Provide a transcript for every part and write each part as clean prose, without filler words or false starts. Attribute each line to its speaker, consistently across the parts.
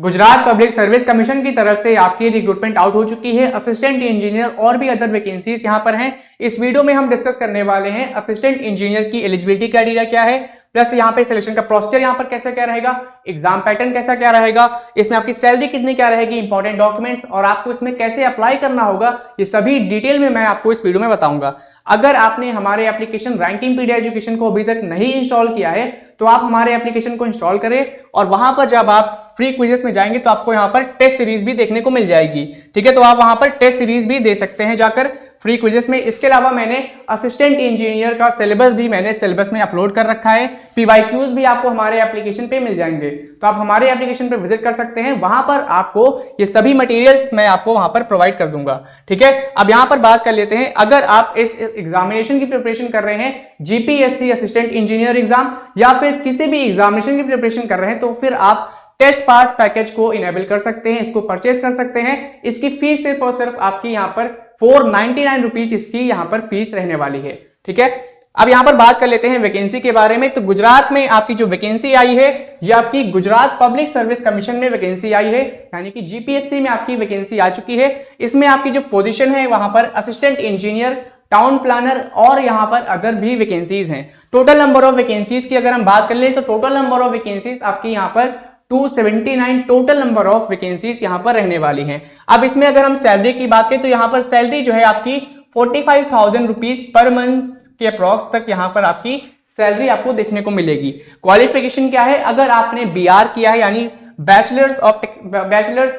Speaker 1: Gujarat public service commission की तरफ से आपकी रिक्रूटमेंट आउट हो चुकी है। असिस्टेंट इंजीनियर और भी अदर वैकेंसीज यहां पर हैं। इस वीडियो में हम डिस्कस करने वाले हैं असिस्टेंट इंजीनियर की एलिजिबिलिटी क्राइटेरिया क्या है, प्लस यहाँ पे सिलेक्शन का प्रोसीजर यहाँ पर कैसा क्या रहेगा, एग्जाम पैटर्न कैसा क्या रहेगा, इसमें आपकी सैलरी कितनी क्या रहेगी, इंपॉर्टेंट डॉक्यूमेंट्स और आपको इसमें कैसे अप्लाई करना होगा, ये सभी डिटेल में मैं आपको इस वीडियो में बताऊंगा। अगर आपने हमारे एप्लीकेशन रैंकिंग पीडिया एजुकेशन को अभी तक नहीं इंस्टॉल किया है तो आप हमारे एप्लीकेशन को इंस्टॉल करें और वहां पर जब आप फ्री क्विजेस में जाएंगे तो आपको यहां पर टेस्ट सीरीज भी देखने को मिल जाएगी। ठीक है, तो आप वहां पर टेस्ट सीरीज भी दे सकते हैं जाकर फ्री क्विजेस में। इसके अलावा मैंने असिस्टेंट इंजीनियर का सिलेबस भी मैंने सिलेबस में अपलोड कर रखा है। पीवाईक्यूज भी आपको हमारे एप्लीकेशन पे मिल जाएंगे, तो आप हमारे एप्लीकेशन पे विजिट कर सकते हैं। वहां पर आपको ये सभी मटेरियल्स मैं आपको वहां पर प्रोवाइड कर दूंगा। ठीक है, अब यहां पर बात कर लेते हैं, अगर आप इस एग्जामिनेशन की प्रिपरेशन कर रहे हैं, जीपीएससी असिस्टेंट इंजीनियर एग्जाम या फिर किसी भी एग्जामिनेशन की प्रिपरेशन कर रहे हैं, तो फिर आप टेस्ट पास पैकेज को इनेबल कर सकते हैं, इसको परचेज कर सकते हैं। इसकी फीस सिर्फ और सिर्फ आपकी यहाँ पर 499 रुपीज इसकी यहाँ पर फीस रहने वाली है। ठीक है, अब यहां पर बात कर लेते हैं वैकेंसी के बारे में। तो गुजरात में आपकी जो वैकेंसी आई है ये आपकी गुजरात पब्लिक सर्विस कमीशन में वैकेंसी आई है, यानी कि जीपीएससी में आपकी वैकेंसी आ चुकी है। इसमें आपकी जो पोजीशन है वहां पर असिस्टेंट इंजीनियर, टाउन प्लानर और यहां पर अदर भी वैकेंसीज हैं। टोटल नंबर ऑफ वैकेंसीज की अगर हम बात कर ले तो टोटल नंबर ऑफ वैकेंसीज आपकी यहां पर 279 टोटल नंबर ऑफ वैकेंसीज यहां पर रहने वाली हैं। अब इसमें अगर हम सैलरी की बात करें तो यहां पर सैलरी जो है आपकी 45,000 रुपीज पर मंथ के अप्रॉक्स तक यहां पर आपकी सैलरी आपको देखने को मिलेगी। क्वालिफिकेशन क्या है, अगर आपने बीआर किया है यानी बैचलर्स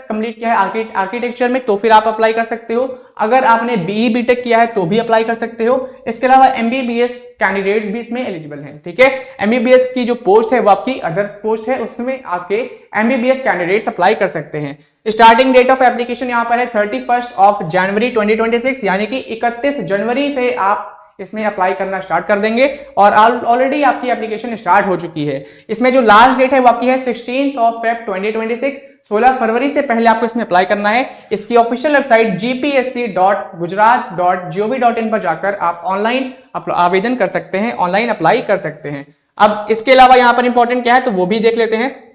Speaker 1: कंप्लीट किया है आर्किटेक्चर में तो फिर आप अप्लाई कर सकते हो। अगर आपने बीई बीटेक किया है तो भी अप्लाई कर सकते हो। इसके अलावा एमबीबीएस कैंडिडेट्स भी इसमें एलिजिबल हैं। ठीक है, एमबीबीएस की जो पोस्ट है वो आपकी अदर पोस्ट है, उसमें आपके एमबीबीएस कैंडिडेट्स अप्लाई कर सकते हैं। स्टार्टिंग डेट ऑफ एप्लीकेशन यहाँ पर है 31 जनवरी 2026, यानी कि 31 जनवरी से आप इसमें अप्लाई करना स्टार्ट कर देंगे और ऑलरेडी आपकी एप्लीकेशन स्टार्ट हो चुकी है। इसमें जो लास्ट डेट है वो आपकी है 16 फेब 2026, 16 फरवरी से पहले आपको इसमें अप्लाई करना है। इसकी ऑफिशियल वेबसाइट gpsc.gujarat.gov.in पर जाकर आप ऑनलाइन आवेदन कर सकते हैं, ऑनलाइन अप्लाई कर सकते हैं। अब इसके अलावा यहां पर इंपॉर्टेंट क्या है तो वो भी देख लेते हैं।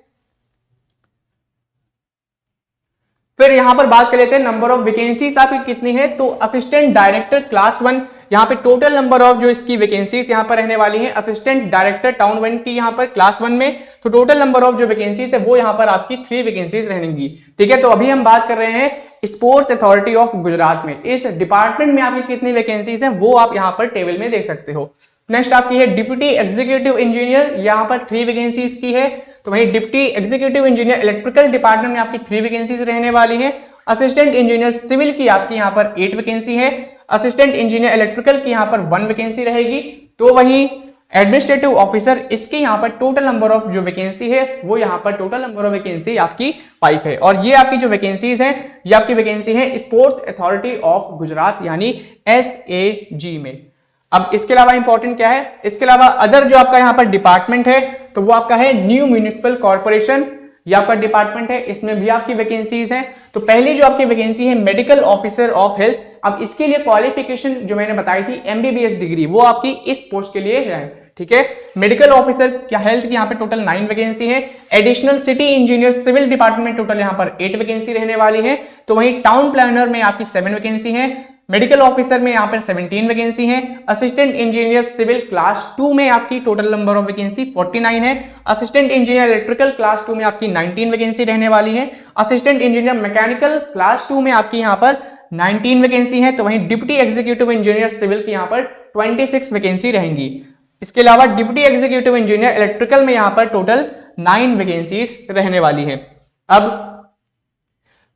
Speaker 1: फिर यहां पर बात कर लेते हैं नंबर ऑफ वैकेंसीज आपकी कितनी है। तो असिस्टेंट डायरेक्टर क्लास 1 यहाँ पे टोटल नंबर ऑफ जो इसकी वैकेंसीज यहाँ पर रहने वाली हैं, असिस्टेंट डायरेक्टर टाउन 1 की यहाँ पर क्लास 1 में तो टोटल नंबर ऑफ जो वैकेंसीज है वो यहाँ पर आपकी 3 वैकेंसीज रहेंगी। ठीक है, तो अभी हम बात कर रहे हैं स्पोर्ट्स अथॉरिटी ऑफ गुजरात में। इस डिपार्टमेंट में आपकी कितनी वैकेंसीज हैं वो आप यहाँ पर टेबल में देख सकते हो। नेक्स्ट आपकी है डिप्टी एग्जीक्यूटिव इंजीनियर, यहाँ पर 3 वैकेंसीज की है। तो वही deputy executive engineer electrical department में आपकी 3 वैकेंसीज रहने वाली है। असिस्टेंट इंजीनियर सिविल की आपकी यहाँ पर 8 वैकेंसी है। असिस्टेंट इंजीनियर इलेक्ट्रिकल की यहाँ पर 1 वैकेंसी रहेगी। तो वही एडमिनिस्ट्रेटिव ऑफिसर इसकी यहाँ पर टोटल नंबर ऑफ जो वैकेंसी है वो यहाँ पर टोटल नंबर ऑफ वैकेंसी आपकी 5 है। और ये आपकी जो वैकेंसीज हैं ये आपकी वैकेंसी है स्पोर्ट्स अथॉरिटी ऑफ गुजरात यानी SAG में। अब इसके अलावा इंपॉर्टेंट क्या है, इसके अलावा अदर जो आपका यहाँ पर डिपार्टमेंट है तो वो आपका है न्यू म्यूनिसिपल कॉर्पोरेशन, ये आपका डिपार्टमेंट है, इसमें भी आपकी वैकेंसीज हैं। तो पहली जो आपकी वैकेंसी है मेडिकल ऑफिसर ऑफ हेल्थ। अब इसके लिए क्वालिफिकेशन जो मैंने बताई थी एमबीबीएस डिग्री वो आपकी इस पोस्ट के लिए है। ठीक है, मेडिकल ऑफिसर क्या हेल्थ की यहाँ पे टोटल 9 वैकेंसी है। Additional city engineer civil department total यहाँ पर 8 वैकेंसी रहने वाली है। तो वहीं टाउन प्लानर में आपकी 7 वैकेंसी है। मेडिकल ऑफिसर में यहाँ पर 17 वैकेंसी है। असिस्टेंट इंजीनियर सिविल क्लास 2 में आपकी टोटल नंबर ऑफ वैकेंसी 49 है। असिस्टेंट इंजीनियर इलेक्ट्रिकल क्लास 2 में आपकी 19 वैकेंसी रहने वाली है। असिस्टेंट इंजीनियर मैकेनिकल क्लास 2 में आपकी यहाँ पर 19 वैकेंसी है। तो वहीं डिप्टी एग्जीक्यूटिव इंजीनियर सिविल की यहाँ पर 26 वैकेंसी रहेंगी। इसके अलावा डिप्टी एग्जीक्यूटिव इंजीनियर इलेक्ट्रिकल में यहाँ पर टोटल 9 वैकेंसीज रहने वाली है। अब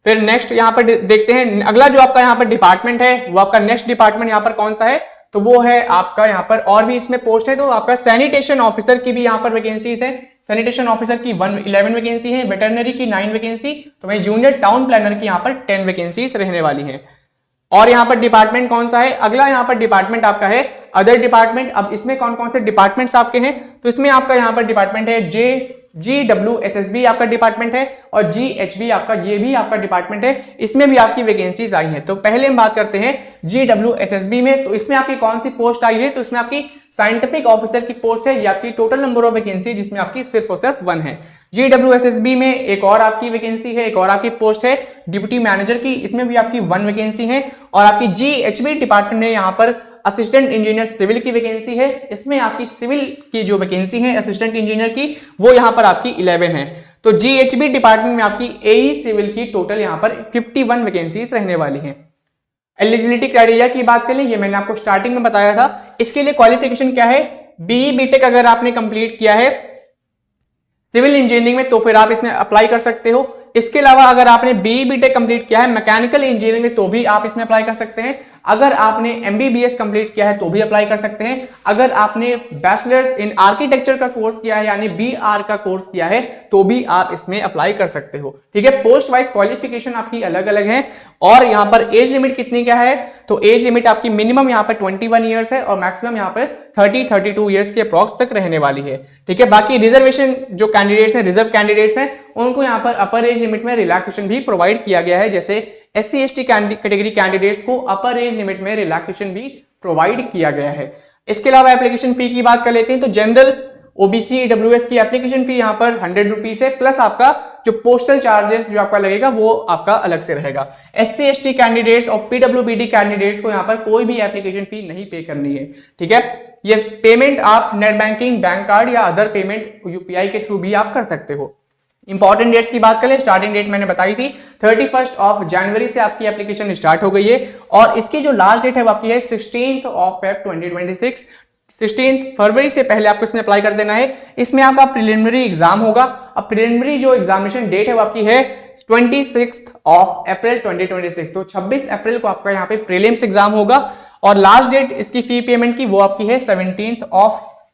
Speaker 1: फिर नेक्स्ट यहाँ पर देखते हैं अगला जो आपका यहाँ पर डिपार्टमेंट है वो आपका नेक्स्ट डिपार्टमेंट यहाँ पर कौन सा है, तो वो है आपका यहाँ पर और भी इसमें पोस्ट है। तो आपका सैनिटेशन ऑफिसर की भी यहाँ पर वैकेंसीज है। सैनिटेशन ऑफिसर की 11 वैकेंसी है। वेटरनरी की 9 वैकेंसी। तो वही जूनियर टाउन प्लानर की यहाँ पर 10 वैकेंसीज रहने वाली है। और यहाँ पर डिपार्टमेंट कौन सा है, अगला यहाँ पर डिपार्टमेंट आपका है अदर डिपार्टमेंट। अब इसमें कौन कौन से डिपार्टमेंट्स आपके हैं, तो इसमें आपका यहाँ पर डिपार्टमेंट है GWSSB आपका डिपार्टमेंट है, और GHB आपका, ये भी आपका डिपार्टमेंट है, इसमें भी आपकी वैकेंसीज आई हैं। तो पहले हम बात करते हैं GWSSB में। तो इसमें आपकी कौन सी पोस्ट आई है, तो इसमें आपकी साइंटिफिक ऑफिसर की पोस्ट है। ये आपकी टोटल नंबर ऑफ वैकेंसी जिसमें आपकी सिर्फ और सिर्फ 1 है। GWSSB में एक और आपकी वैकेंसी है, एक और आपकी पोस्ट है डिप्टी मैनेजर की, इसमें भी आपकी 1 वैकेंसी है। और आपकी GHB डिपार्टमेंट में यहाँ पर असिस्टेंट इंजीनियर सिविल की वैकेंसी है, इसमें आपकी सिविल की जो वैकेंसी है असिस्टेंट इंजीनियर की, वो यहाँ पर आपकी 11 है। तो GHB डिपार्टमेंट में आपकी AE सिविल की टोटल यहाँ पर 51 वैकेंसीज रहने वाली हैं। एलिजिबिलिटी क्राइटेरिया की बात करें, ये मैंने आपको स्टार्टिंग में बताया था। इसके लिए क्वालिफिकेशन क्या है, BE BTech अगर आपने कंप्लीट किया है सिविल इंजीनियरिंग में तो फिर आप इसमें अप्लाई कर सकते हो। इसके अलावा अगर आपने BE BTech कंप्लीट किया है मैकेनिकल इंजीनियरिंग में तो भी आप इसमें अप्लाई कर सकते हैं। अगर आपने MBBS कंप्लीट किया है तो भी अप्लाई कर सकते हैं। अगर आपने बैचलर्स इन आर्किटेक्चर का कोर्स किया है यानी BR का कोर्स किया है तो भी आप इसमें अप्लाई कर सकते हो। ठीक है, पोस्ट वाइज क्वालिफिकेशन आपकी अलग अलग है। और यहाँ पर एज लिमिट कितनी क्या है, तो एज लिमिट आपकी मिनिमम यहाँ पर 21 ईयर्स है और मैक्सिमम यहाँ पर 30-32 ईयर्स के अप्रॉक्स तक रहने वाली है। ठीक है, बाकी रिजर्वेशन जो कैंडिडेट्स हैं, रिजर्व कैंडिडेट्स हैं, उनको यहाँ पर अपर एज लिमिट में रिलैक्सेशन भी प्रोवाइड किया गया है। जैसे SC ST कैटेगरी कैंडिडेट्स को अपर एज लिमिट में रिलैक्सेशन भी प्रोवाइड किया गया है। इसके अलावा एप्लीकेशन फी की बात कर लेते हैं तो जनरल OBC EWS की एप्लीकेशन फी यहाँ पर 100 रुपीज है, प्लस आपका जो पोस्टल चार्जेस जो आपका लगेगा वो आपका अलग से रहेगा। SC ST कैंडिडेट्स और PWBD कैंडिडेट्स को यहाँ पर कोई भी एप्लीकेशन फी नहीं पे करनी है। ठीक है, ये पेमेंट आप नेट बैंकिंग, बैंक कार्ड या अदर पेमेंट UPI के थ्रू भी आप कर सकते हो। इंपॉर्टेंट डेट्स की बात करें, स्टार्टिंग डेट मैंने बताई थी 31 जनवरी से आपकी एप्लीकेशन स्टार्ट हो गई है और इसकी जो लास्ट डेट है वो आपकी है 16 Feb 2026। 16 फरवरी से पहले आपको इसमें अप्लाई कर देना है। इसमें आपका प्रिलिमिनरी एग्जाम होगा। अब प्रिलिमिनरी जो एग्जामिनेशन डेट है वो आपकी है 26 अप्रैल 2026। तो 26 अप्रैल को आपका यहाँ पे प्रीलिम्स एग्जाम होगा और लास्ट डेट इसकी फी पेमेंट की वो आपकी है 17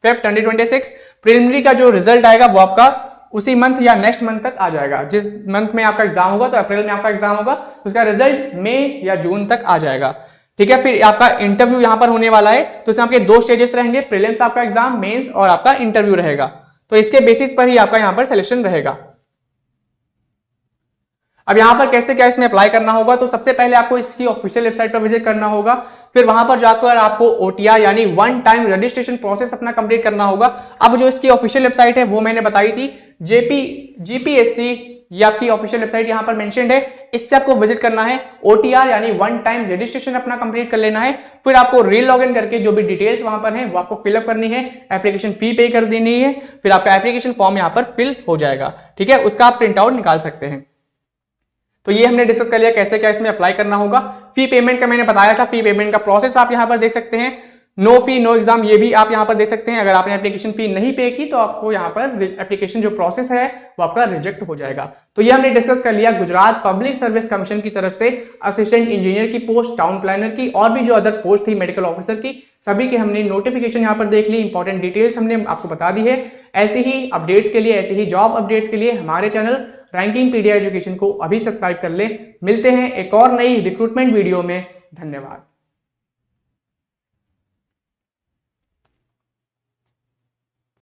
Speaker 1: Feb 2026। प्रिलिमिनरी का जो रिजल्ट आएगा वो आपका उसी मंथ या नेक्स्ट मंथ तक आ जाएगा। जिस मंथ में आपका एग्जाम होगा, तो अप्रैल में आपका एग्जाम होगा, तो उसका रिजल्ट मई या जून तक आ जाएगा। ठीक है, फिर आपका इंटरव्यू यहां पर होने वाला है, तो इसमें आपके 2 स्टेजेस रहेंगे, प्रीलिम्स आपका एग्जाम, मेंस और आपका इंटरव्यू रहेगा। तो इसके बेसिस पर ही आपका यहां पर सिलेक्शन रहेगा। अब यहां पर कैसे क्या इसमें अप्लाई करना होगा, तो सबसे पहले आपको इसकी ऑफिशियल वेबसाइट पर विजिट करना होगा। फिर वहां पर जाकर आपको OTR यानी वन टाइम रजिस्ट्रेशन प्रोसेस अपना कंप्लीट करना होगा। अब जो इसकी ऑफिशियल वेबसाइट है वो मैंने बताई थी, GPSC, ये आपकी ऑफिशियल वेबसाइट यहां पर मेंशन्ड है, इस पे आपको विजिट करना है। OTR यानी वन टाइम रजिस्ट्रेशन अपना कंप्लीट कर लेना है। फिर आपको री लॉगिन करके जो भी डिटेल्स वहां पर है वो आपको फिलअप करनी है, एप्लीकेशन फी पे कर देनी है, फिर आपका एप्लीकेशन फॉर्म यहां पर फिल हो जाएगा। ठीक है, उसका आप प्रिंट आउट निकाल सकते हैं। तो ये हमने डिस्कस कर लिया कैसे क्या इसमें अप्लाई करना होगा। फी पेमेंट का मैंने बताया था, फी पेमेंट का प्रोसेस आप यहां पर देख सकते हैं। नो फी नो एग्जाम ये भी आप यहां पर देख सकते हैं। अगर आपने एप्लीकेशन फी नहीं पे की तो आपको यहां पर एप्लीकेशन जो प्रोसेस है वो आपका रिजेक्ट हो जाएगा। तो ये हमने डिस्कस कर लिया गुजरात पब्लिक सर्विस कमीशन की तरफ से असिस्टेंट इंजीनियर की पोस्ट, टाउन प्लानर की और भी जो अदर पोस्ट थी मेडिकल ऑफिसर की, सभी के हमने नोटिफिकेशन यहां पर देख ली, इंपॉर्टेंट डिटेल्स हमने आपको बता दी है। ऐसे ही अपडेट्स के लिए, ऐसे ही जॉब अपडेट्स के लिए हमारे चैनल रैंकिंग पीडिया एजुकेशन को अभी सब्सक्राइब कर ले। मिलते हैं एक और नई रिक्रूटमेंट वीडियो में। धन्यवाद।